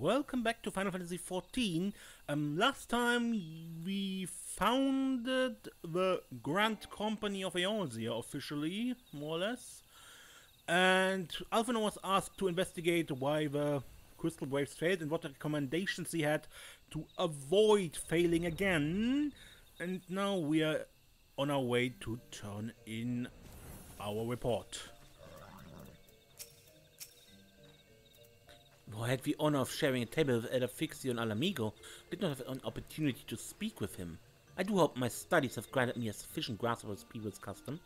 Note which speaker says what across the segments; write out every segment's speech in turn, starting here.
Speaker 1: Welcome back to Final Fantasy XIV. Last time we founded the Grand Company of Eorzean officially, more or less. And Alphinaud was asked to investigate why the Crystal Waves failed and what recommendations he had to avoid failing again. And now we are on our way to turn in our report. I had the honor of sharing a table with Elder Fourchenault and Alisaie, did not have an opportunity to speak with him. I do hope my studies have granted me a sufficient grasp of his people's custom.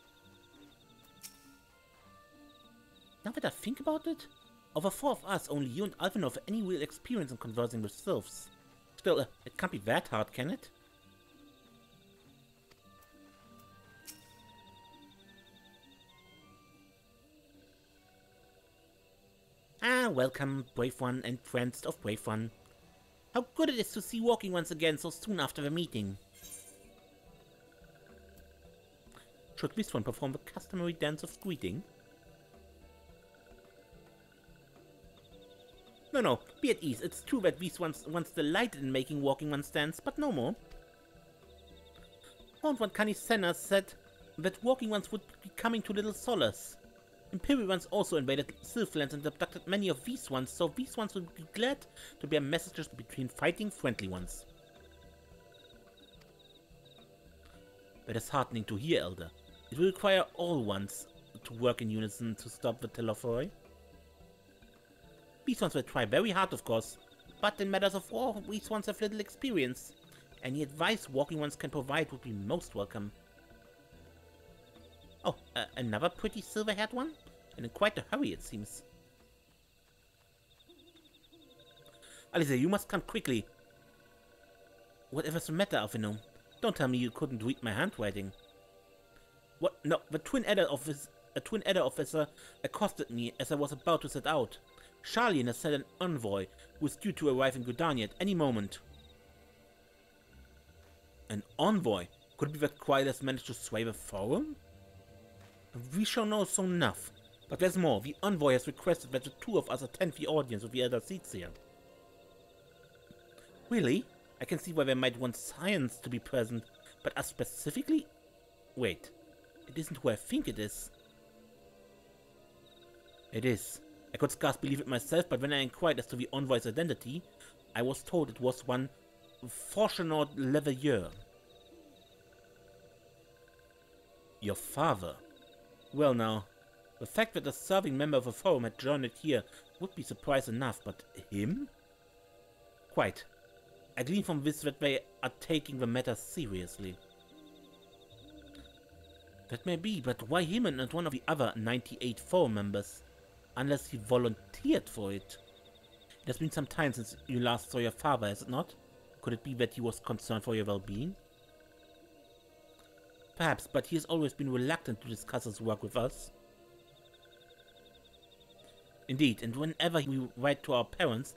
Speaker 1: Now that I think about it, of the four of us, only you and Alphinaud have any real experience in conversing with sylphs. Still, it can't be that hard, can it? Ah, welcome, Brave One and friends of Brave One. How good it is to see walking once again so soon after the meeting. Should this one perform the customary dance of greeting? No, be at ease. It's true that these ones once delighted in making walking one's dance, but no more. Horned One Canisena said that walking ones would be coming to little solace. Imperial ones also invaded Sylphlands and abducted many of these ones, so these ones would be glad to bear messages between fighting friendly ones. That is heartening to hear, Elder. It will require all ones to work in unison to stop the Leveileur. These ones will try very hard, of course, but in matters of war, these ones have little experience. Any advice walking ones can provide would be most welcome. Oh, another pretty silver-haired one? And in quite a hurry, it seems. Alisaie, you must come quickly. Whatever's the matter, Alphinaud? Don't tell me you couldn't read my handwriting. What? No, the Twin Adder officer accosted me as I was about to set out. Sharlayan has sent an envoy who is due to arrive in Gridania at any moment. An envoy? Could it be that Quailas managed to sway the forum? We shall know soon enough. But there's more. The envoy has requested that the two of us attend the audience with the elder seats here. Really? I can see why they might want science to be present, but us specifically? Wait, it isn't who I think it is. It is. I could scarce believe it myself, but when I inquired as to the envoy's identity, I was told it was one Fourchenault Leveileur. Your father? Well now, the fact that a serving member of a forum had journeyed here would be surprise enough, but him? Quite. I glean from this that they are taking the matter seriously. That may be, but why him and not one of the other 98 forum members? Unless he volunteered for it. It has been some time since you last saw your father, has it not? Could it be that he was concerned for your well-being? Perhaps, but he has always been reluctant to discuss his work with us. Indeed, and whenever we write to our parents,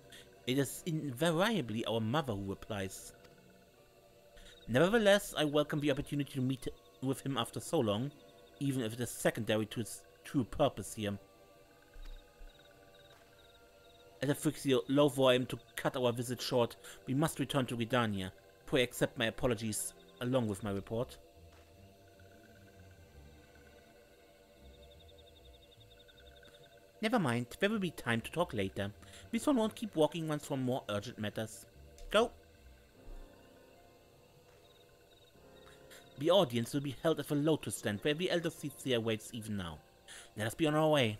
Speaker 1: it is invariably our mother who replies. Nevertheless, I welcome the opportunity to meet with him after so long, even if it is secondary to his true purpose here. Elder Fourchenault, low for him to cut our visit short. We must return to Gridania. Pray accept my apologies along with my report. Never mind, there will be time to talk later. This one won't keep walking ones for more urgent matters. Go! The audience will be held at the Lotus Stand, where the Elder Fourchenault awaits even now. Let us be on our way.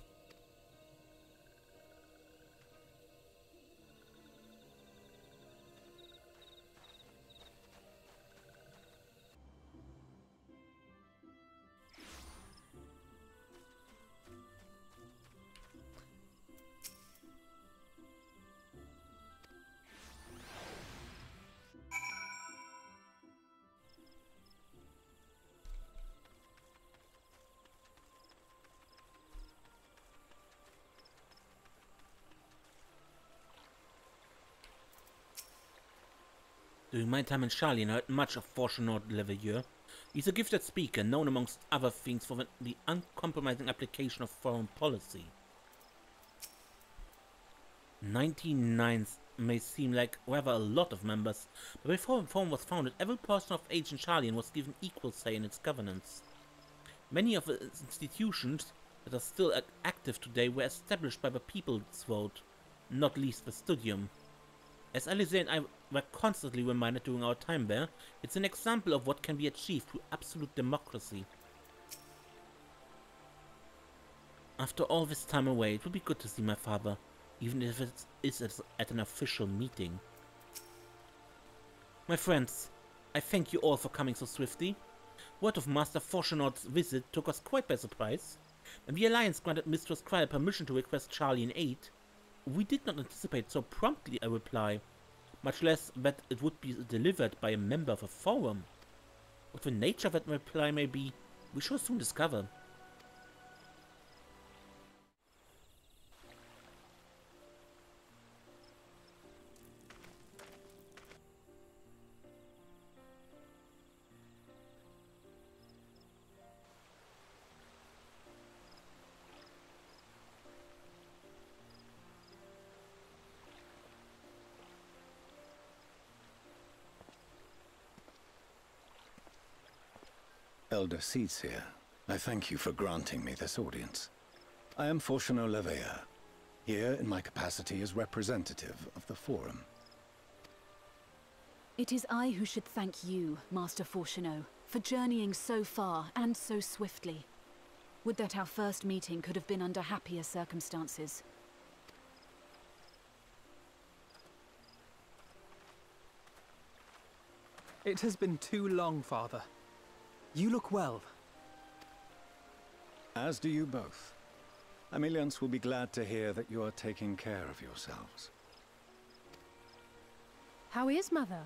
Speaker 1: During my time in Sharlayan, I heard much of Fourchenault Leveileur. He's a gifted speaker, known amongst other things for the uncompromising application of foreign policy. 99 may seem like rather a lot of members, but before the Forum was founded, every person of age in Sharlayan was given equal say in its governance. Many of the institutions that are still active today were established by the people's vote, not least the Studium. As Alisaie and I were constantly reminded during our time there, it's an example of what can be achieved through absolute democracy. After all this time away, it would be good to see my father, even if it is at an official meeting. My friends, I thank you all for coming so swiftly. Word of Master Fourchenault's visit took us quite by surprise. When the Alliance granted Mistress Cryle permission to request Sharlayan aid, we did not anticipate so promptly a reply, much less that it would be delivered by a member of a forum. What the nature of that reply may be, we shall soon discover.
Speaker 2: Elder Seedseer, I thank you for granting me this audience. I am Fourchenault Leveileur, here in my capacity as representative of the Forum.
Speaker 3: It is I who should thank you, Master Fourchenault, for journeying so far and so swiftly. Would that our first meeting could have been under happier circumstances.
Speaker 4: It has been too long, Father. You look well.
Speaker 2: As do you both. Ameliance will be glad to hear that you are taking care of yourselves.
Speaker 5: How is Mother?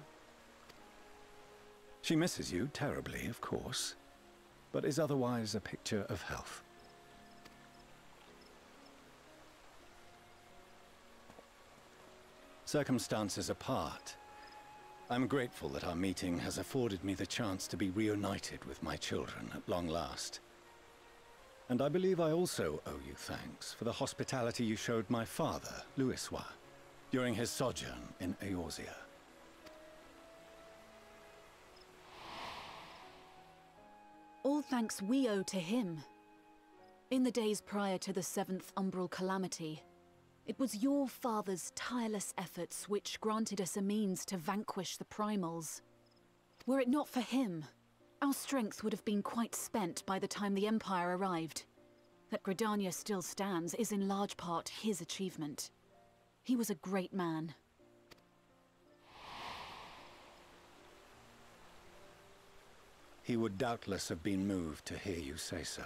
Speaker 2: She misses you terribly, of course, but is otherwise a picture of health. Circumstances apart, I'm grateful that our meeting has afforded me the chance to be reunited with my children at long last. And I believe I also owe you thanks for the hospitality you showed my father, Louisois, during his sojourn in Eorzea.
Speaker 3: All thanks we owe to him. In the days prior to the 7th Umbral Calamity, it was your father's tireless efforts which granted us a means to vanquish the primals. Were it not for him, our strength would have been quite spent by the time the Empire arrived. That Gridania still stands is in large part his achievement. He was a great man.
Speaker 2: He would doubtless have been moved to hear you say so.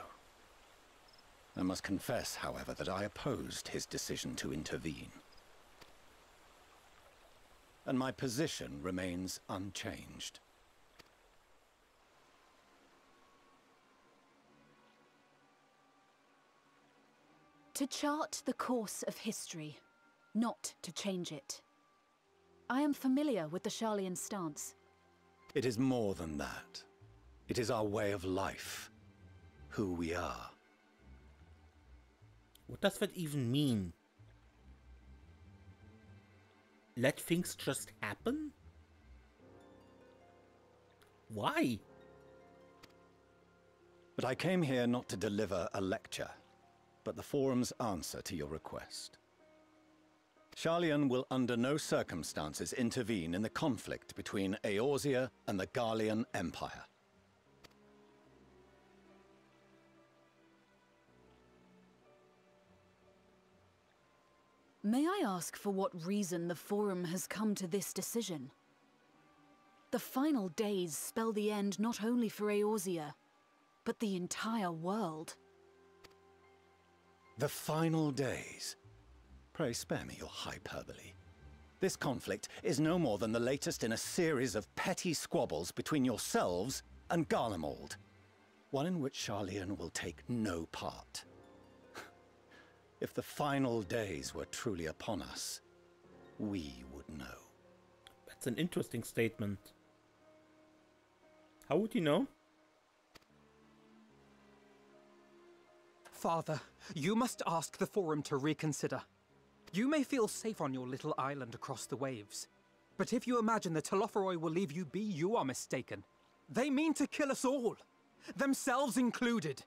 Speaker 2: I must confess, however, that I opposed his decision to intervene. And my position remains unchanged.
Speaker 3: To chart the course of history, not to change it. I am familiar with the Sharlayan stance.
Speaker 2: It is more than that. It is our way of life, who we are.
Speaker 1: What does that even mean? Let things just happen? Why?
Speaker 2: But I came here not to deliver a lecture, but the Forum's answer to your request. Sharlayan will under no circumstances intervene in the conflict between Eorzea and the Garlean Empire.
Speaker 3: May I ask for what reason the Forum has come to this decision? The final days spell the end not only for Eorzea, but the entire world.
Speaker 2: The final days? Pray spare me your hyperbole. This conflict is no more than the latest in a series of petty squabbles between yourselves and Garlemald, one in which Sharlayan will take no part. If the final days were truly upon us, we would know.
Speaker 1: That's an interesting statement. How would you know?
Speaker 4: Father, you must ask the Forum to reconsider. You may feel safe on your little island across the waves, but if you imagine the Telophoroi will leave you be, you are mistaken. They mean to kill us all, themselves included.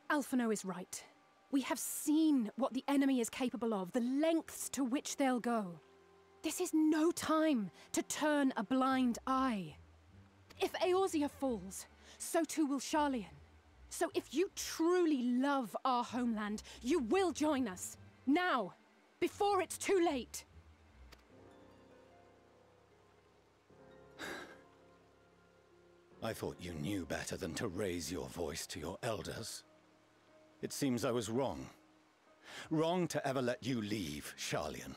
Speaker 5: Alphinaud is right. We have seen what the enemy is capable of, the lengths to which they'll go. This is no time to turn a blind eye. If Eorzea falls, so too will Sharlayan. So if you truly love our homeland, you will join us. Now, before it's too late.
Speaker 2: I thought you knew better than to raise your voice to your elders. It seems I was wrong. Wrong to ever let you leave, Sharlayan.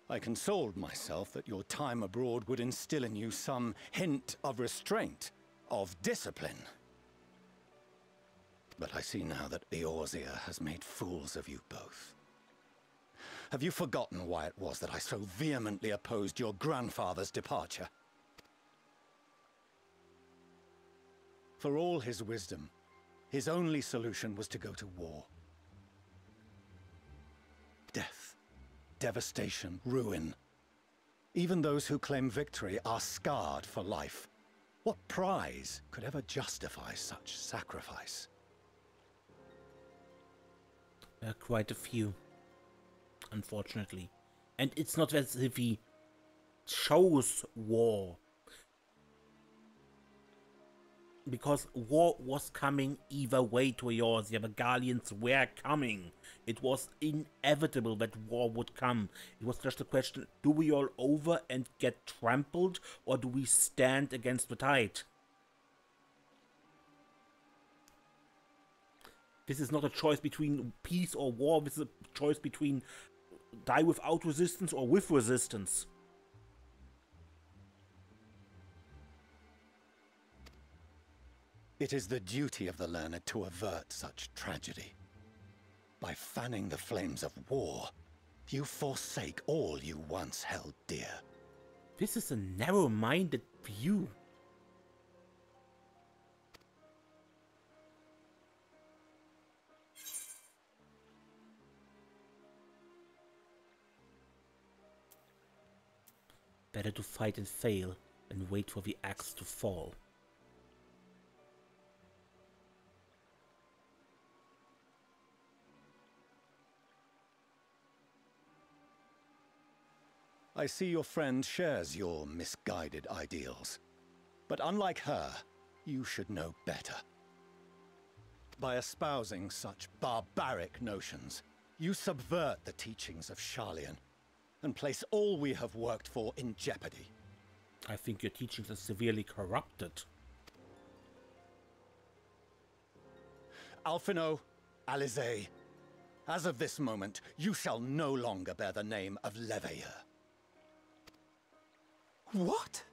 Speaker 2: I consoled myself that your time abroad would instill in you some hint of restraint, of discipline. But I see now that Eorzea has made fools of you both. Have you forgotten why it was that I so vehemently opposed your grandfather's departure? For all his wisdom, his only solution was to go to war. Death, devastation, ruin. Even those who claim victory are scarred for life. What prize could ever justify such sacrifice?
Speaker 1: Quite a few, unfortunately. And it's not as if he chose war. Because war was coming either way to Eorzea. The Gallians were coming. It was inevitable that war would come. It was just a question, do we all over and get trampled, or do we stand against the tide? This is not a choice between peace or war. This is a choice between die without resistance or with resistance.
Speaker 2: It is the duty of the learned to avert such tragedy. By fanning the flames of war, you forsake all you once held dear.
Speaker 1: This is a narrow-minded view. Better to fight and fail than wait for the axe to fall.
Speaker 2: I see your friend shares your misguided ideals. But unlike her, you should know better. By espousing such barbaric notions, you subvert the teachings of Sharlayan and place all we have worked for in jeopardy.
Speaker 1: I think your teachings are severely corrupted.
Speaker 2: Alphinaud, Alisaie, as of this moment, you shall no longer bear the name of Leveileur.
Speaker 4: What?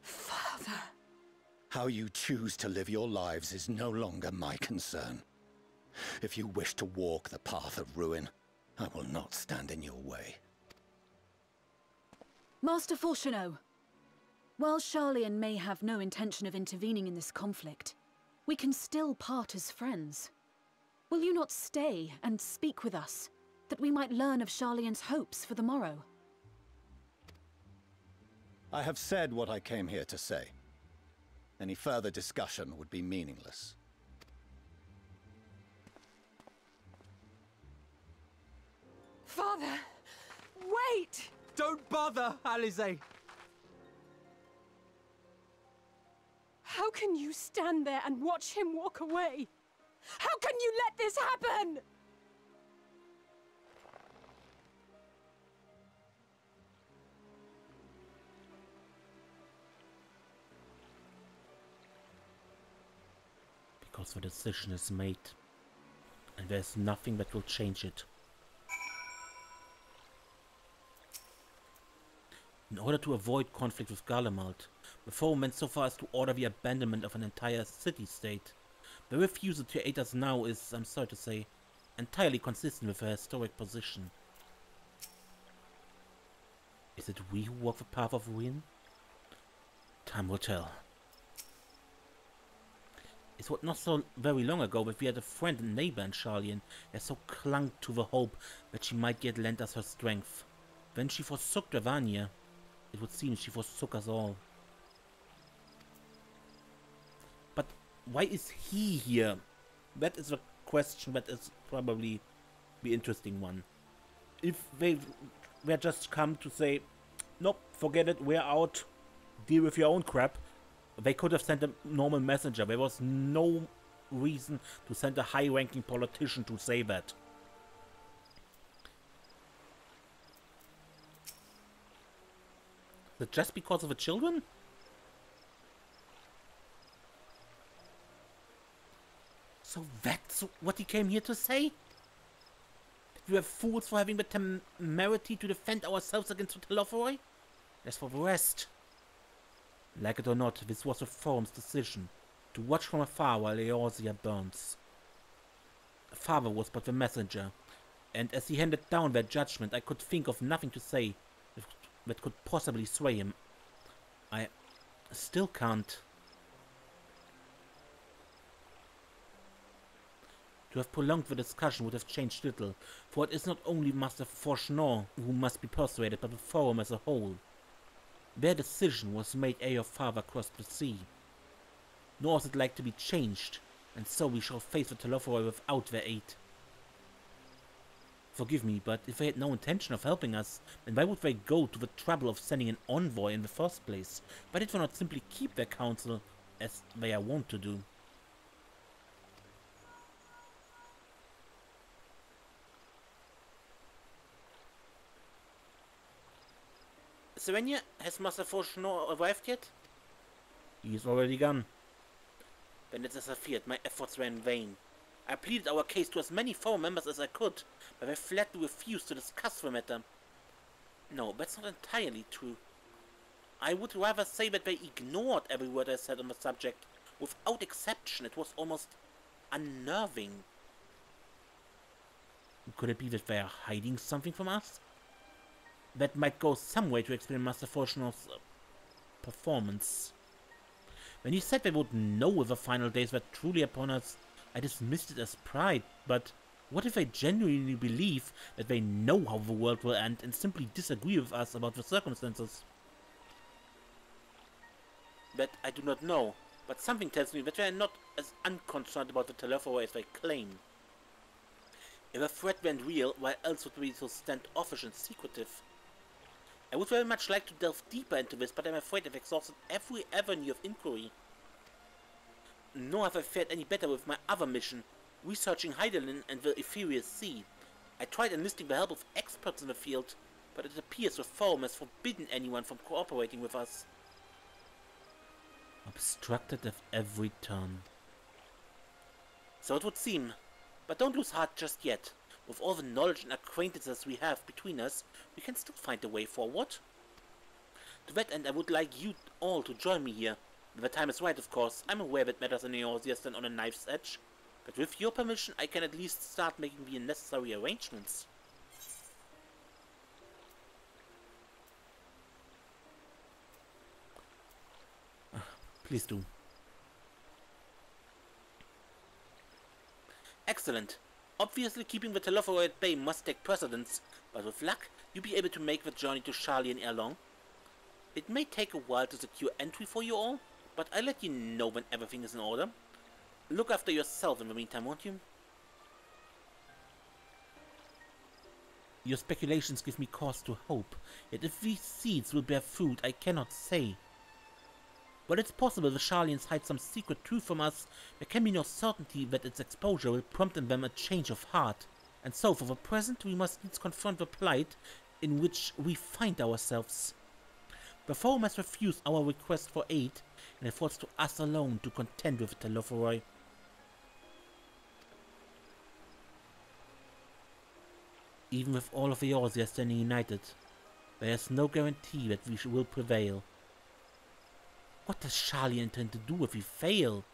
Speaker 5: Father!
Speaker 2: How you choose to live your lives is no longer my concern. If you wish to walk the path of ruin, I will not stand in your way.
Speaker 3: Master Fourchenault, while Sharlayan may have no intention of intervening in this conflict, we can still part as friends. Will you not stay and speak with us, that we might learn of Sharlayan's hopes for the morrow?
Speaker 2: I have said what I came here to say. Any further discussion would be meaningless.
Speaker 5: Father! Wait!
Speaker 4: Don't bother, Alisaie!
Speaker 5: How can you stand there and watch him walk away? How can you let this happen?
Speaker 1: Because the decision is made, and there's nothing that will change it. In order to avoid conflict with Garlemald, the foe went so far as to order the abandonment of an entire city-state. The refusal to aid us now is, I'm sorry to say, entirely consistent with her historic position. Is it we who walk the path of ruin? Time will tell. It was not so very long ago that we had a friend and neighbor in Sharlayan that so clung to the hope that she might yet lend us her strength. When she forsook Dravania, it would seem she forsook us all. But why is he here? That is a question that is probably the interesting one. If they were just come to say, nope, forget it, we're out, deal with your own crap, they could have sent a normal messenger. There was no reason to send a high-ranking politician to say that. Is it just because of the children? So that's what he came here to say? We were fools for having the temerity to defend ourselves against the Telophoroi? As for the rest, like it or not, this was the forum's decision, to watch from afar while Eorzea burns. Father was but the messenger, and as he handed down their judgment, I could think of nothing to say that could possibly sway him. I still can't. To have prolonged the discussion would have changed little, for it is not only Master Fourchenault who must be persuaded, but the forum as a whole. Their decision was made ere your father crossed the sea. Nor is it like to be changed, and so we shall face the Telophoroi without their aid. Forgive me, but if they had no intention of helping us, then why would they go to the trouble of sending an envoy in the first place? Why did they not simply keep their counsel, as they are wont to do? Svenja, has Master Fourchenault arrived yet? He is already gone. Then it is as I feared, my efforts were in vain. I pleaded our case to as many forum members as I could, but they flatly refused to discuss the matter. No, that's not entirely true. I would rather say that they ignored every word I said on the subject. Without exception, it was almost unnerving. Could it be that they are hiding something from us? That might go some way to explain Master Fourchenault's performance. When he said they would know if the final days were truly upon us, I dismissed it as pride, but what if they genuinely believe that they know how the world will end and simply disagree with us about the circumstances? That I do not know, but something tells me that they are not as unconcerned about the Telophoroi as they claim. If the threat went real, why else would we so standoffish and secretive? I would very much like to delve deeper into this, but I'm afraid I've exhausted every avenue of inquiry. Nor have I fared any better with my other mission, researching Hydaelyn and the Ethereal Sea. I tried enlisting the help of experts in the field, but it appears the forum has forbidden anyone from cooperating with us. Obstructed at every turn. So it would seem, but don't lose heart just yet. With all the knowledge and acquaintances we have between us, we can still find a way forward. To that end, I would like you all to join me here. When the time is right, of course. I'm aware that matters in Eorzea stand on a knife's edge, but with your permission, I can at least start making the necessary arrangements. Please do. Excellent. Obviously, keeping the Telophoroi at bay must take precedence, but with luck, you'll be able to make the journey to Sharlayan ere long. It may take a while to secure entry for you all, but I'll let you know when everything is in order. Look after yourself in the meantime, won't you? Your speculations give me cause to hope, yet if these seeds will bear fruit, I cannot say. While it's possible the Sharlayans hide some secret truth from us, there can be no certainty that its exposure will prompt in them a change of heart. And so, for the present, we must needs confront the plight in which we find ourselves. The forum has refused our request for aid, and it falls to us alone to contend with the Telophoroi. Even with all of Eorzea standing united, there is no guarantee that we will prevail. What does Sharlayan intend to do if we fail?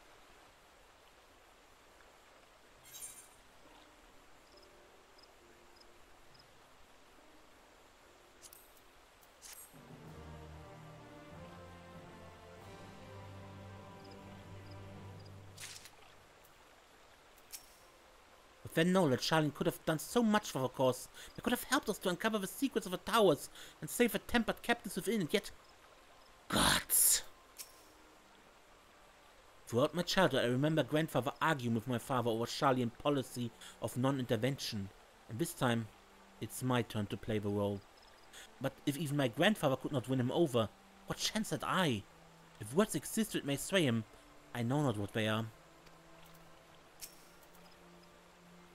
Speaker 1: they know that Sharlayan could have done so much for our cause. They could have helped us to uncover the secrets of the towers and save the tempered captives within, and yet... Gods! Throughout my childhood, I remember grandfather arguing with my father over Sharlayan policy of non-intervention. And this time, it's my turn to play the role. But if even my grandfather could not win him over, what chance had I? If words exist which may sway him, I know not what they are.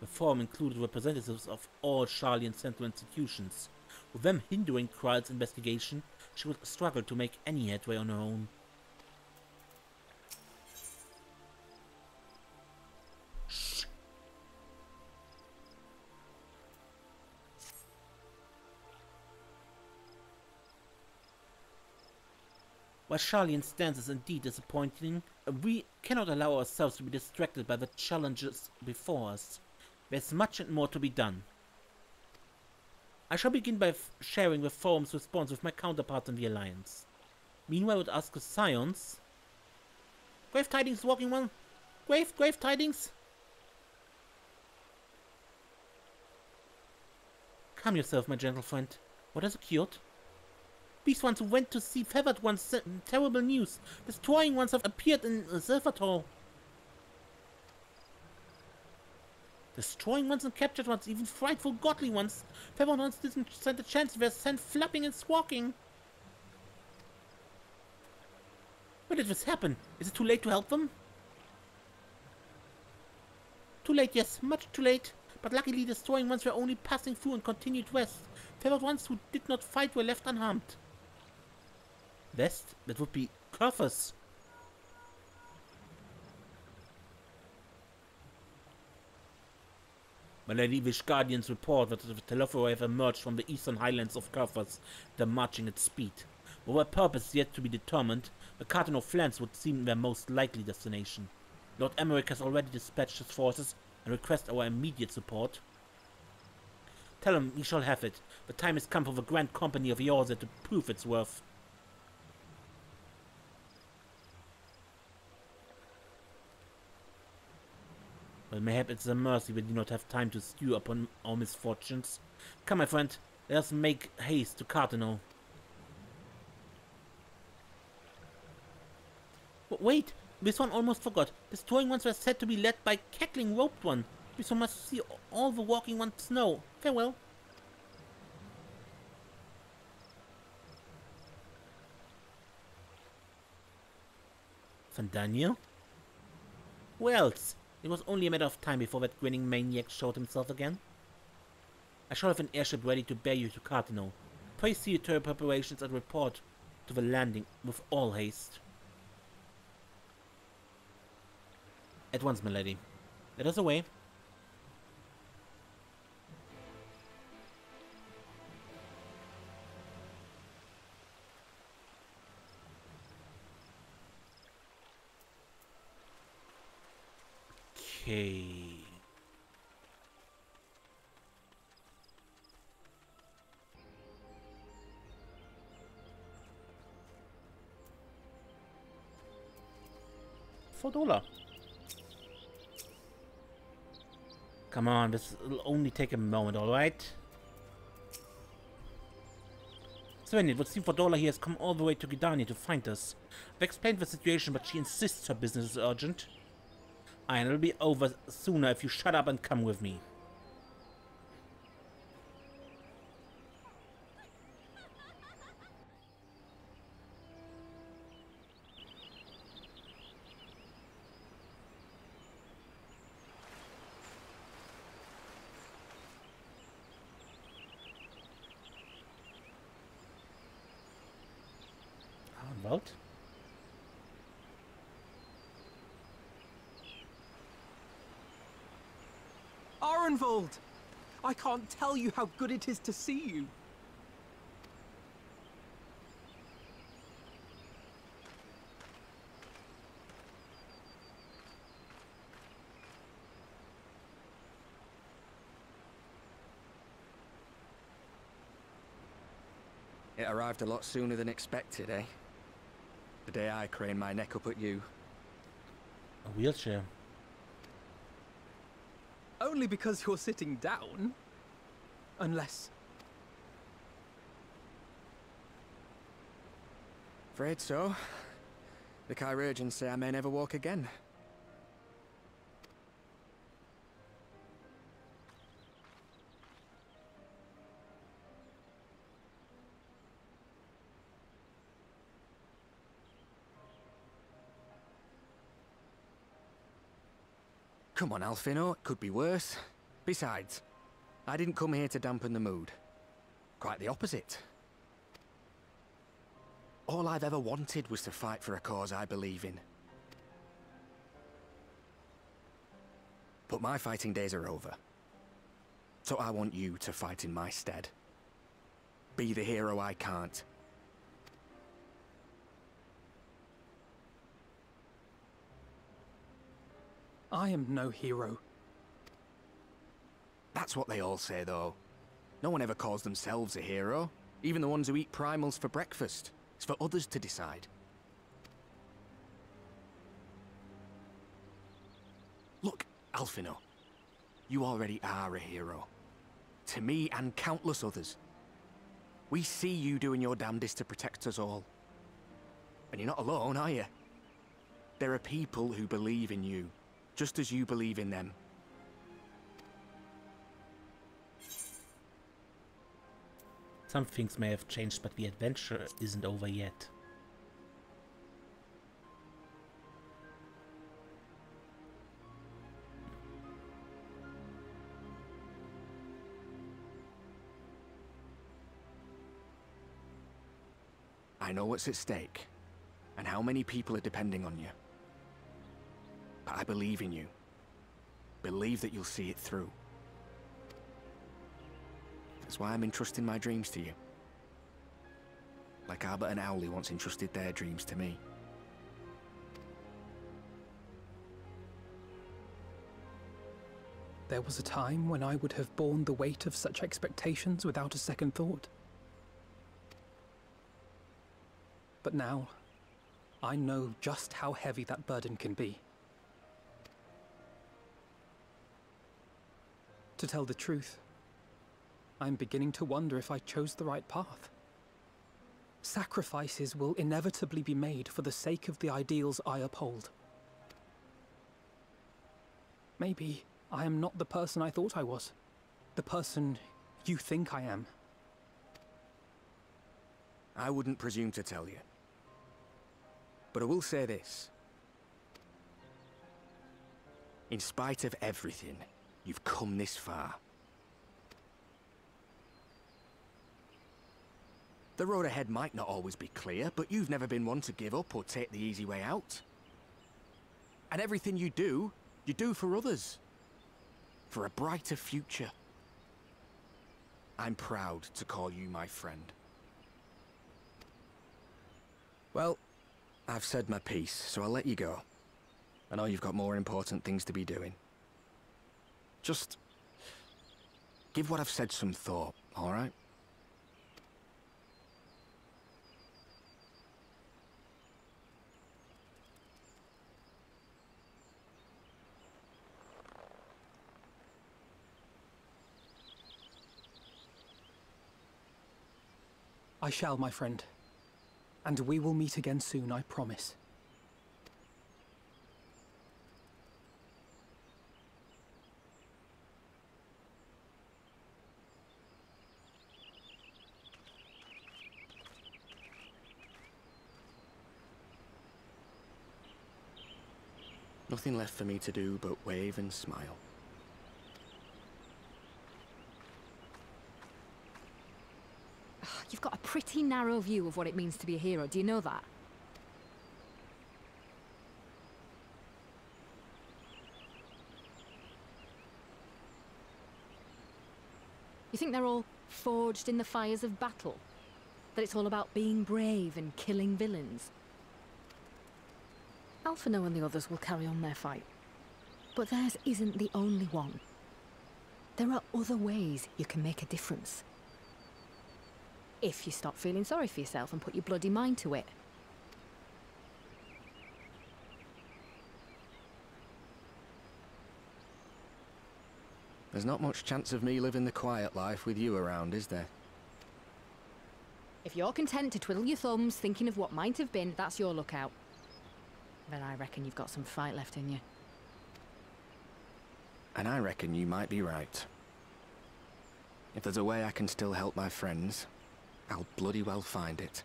Speaker 1: The forum included representatives of all Sharlayan central institutions. With them hindering Kral's investigation, she would struggle to make any headway on her own. Shh. While Sharlayan's stance is indeed disappointing, we cannot allow ourselves to be distracted by the challenges before us. There's much and more to be done. I shall begin by sharing the forum's response with my counterparts in the Alliance. Meanwhile, I would ask the Scions... Grave tidings, Walking One! Grave tidings! Calm yourself, my gentle friend. What has occurred? These ones who went to see Feathered Ones sent terrible news. Destroying ones have appeared in Silvertoll. Destroying ones and captured ones, even frightful godly ones. Feathered Ones didn't stand a chance, they were sent flapping and squawking. When did this happen? Is it too late to help them? Too late, yes, much too late. But luckily destroying ones were only passing through and continued west. Feathered ones who did not fight were left unharmed. West? That would be Curthus. My Lady Wish Guardians report that the Leveileur have emerged from the eastern highlands of Curthus. They're marching at speed. For what purpose yet to be determined, the Carteneau flanks would seem their most likely destination. Lord Emmerich has already dispatched his forces and requests our immediate support. Tell him we shall have it. The time has come for the Grand Company of Eorzean to prove its worth. Well, mayhap it's a mercy we do not have time to stew upon our misfortunes. Come, my friend, let us make haste to Carteneau. Wait, this one almost forgot. Destroying ones were said to be led by cackling roped one. This one must see all the walking ones know. Farewell. Van Daniel? Who else? It was only a matter of time before that grinning maniac showed himself again. I shall have an airship ready to bear you to Carteneau. Pray see to your preparations and report to the landing with all haste. At once, my lady. Let us away. Okay. $4. Come on, this will only take a moment, alright? Sven, it would seem $4 he has come all the way to Gidania to find us. I've explained the situation, but she insists her business is urgent. And it'll be over sooner if you shut up and come with me. Vote.
Speaker 4: Arenvold! I can't tell you how good it is to see you.
Speaker 6: It arrived a lot sooner than expected, eh? The day I craned my neck up at you.
Speaker 1: A wheelchair.
Speaker 4: only because you're sitting down. Unless...
Speaker 6: Afraid so. The chirurgeons say I may never walk again. Come on, Alphinaud, it could be worse. Besides, I didn't come here to dampen the mood. Quite the opposite. All I've ever wanted was to fight for a cause I believe in. But my fighting days are over. So I want you to fight in my stead. Be the hero I can't.
Speaker 4: I am no hero.
Speaker 6: That's what they all say, though. No one ever calls themselves a hero. Even the ones who eat primals for breakfast. It's for others to decide. Look, Alphinaud. You already are a hero. To me and countless others. We see you doing your damnedest to protect us all. And you're not alone, are you? There are people who believe in you, just as you believe in them.
Speaker 1: Some things may have changed, but the adventure isn't over yet.
Speaker 6: I know what's at stake, and how many people are depending on you. But I believe in you. Believe that you'll see it through. That's why I'm entrusting my dreams to you. Like Albert and Owley once entrusted their dreams to me.
Speaker 4: There was a time when I would have borne the weight of such expectations without a second thought. But now, I know just how heavy that burden can be. To tell the truth, I'm beginning to wonder if I chose the right path. Sacrifices will inevitably be made for the sake of the ideals I uphold. Maybe I am not the person I thought I was. The person you think I am.
Speaker 6: I wouldn't presume to tell you. But I will say this. In spite of everything, you've come this far. The road ahead might not always be clear, but you've never been one to give up or take the easy way out. And everything you do for others. For a brighter future. I'm proud to call you my friend. Well, I've said my piece, so I'll let you go. I know you've got more important things to be doing. Just give what I've said some thought, all right?
Speaker 4: I shall, my friend. And we will meet again soon, I promise.
Speaker 6: Nothing left for me to do but wave and smile.
Speaker 7: You've got a pretty narrow view of what it means to be a hero, do you know that? You think they're all forged in the fires of battle? That it's all about being brave and killing villains? Alphinaud and the others will carry on their fight. But theirs isn't the only one. There are other ways you can make a difference. If you stop feeling sorry for yourself and put your bloody mind to it.
Speaker 6: There's not much chance of me living the quiet life with you around, is there?
Speaker 7: If you're content to twiddle your thumbs thinking of what might have been, that's your lookout. But I reckon you've got some fight left in you.
Speaker 6: And I reckon you might be right. If there's a way I can still help my friends, I'll bloody well find it.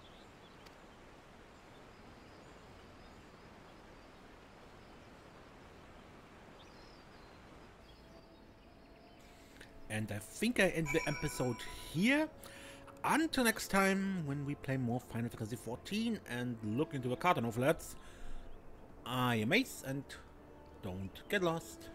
Speaker 1: And I think I end the episode here. Until next time, when we play more Final Fantasy XIV and look into the card novelettes, I am Ace, and don't get lost.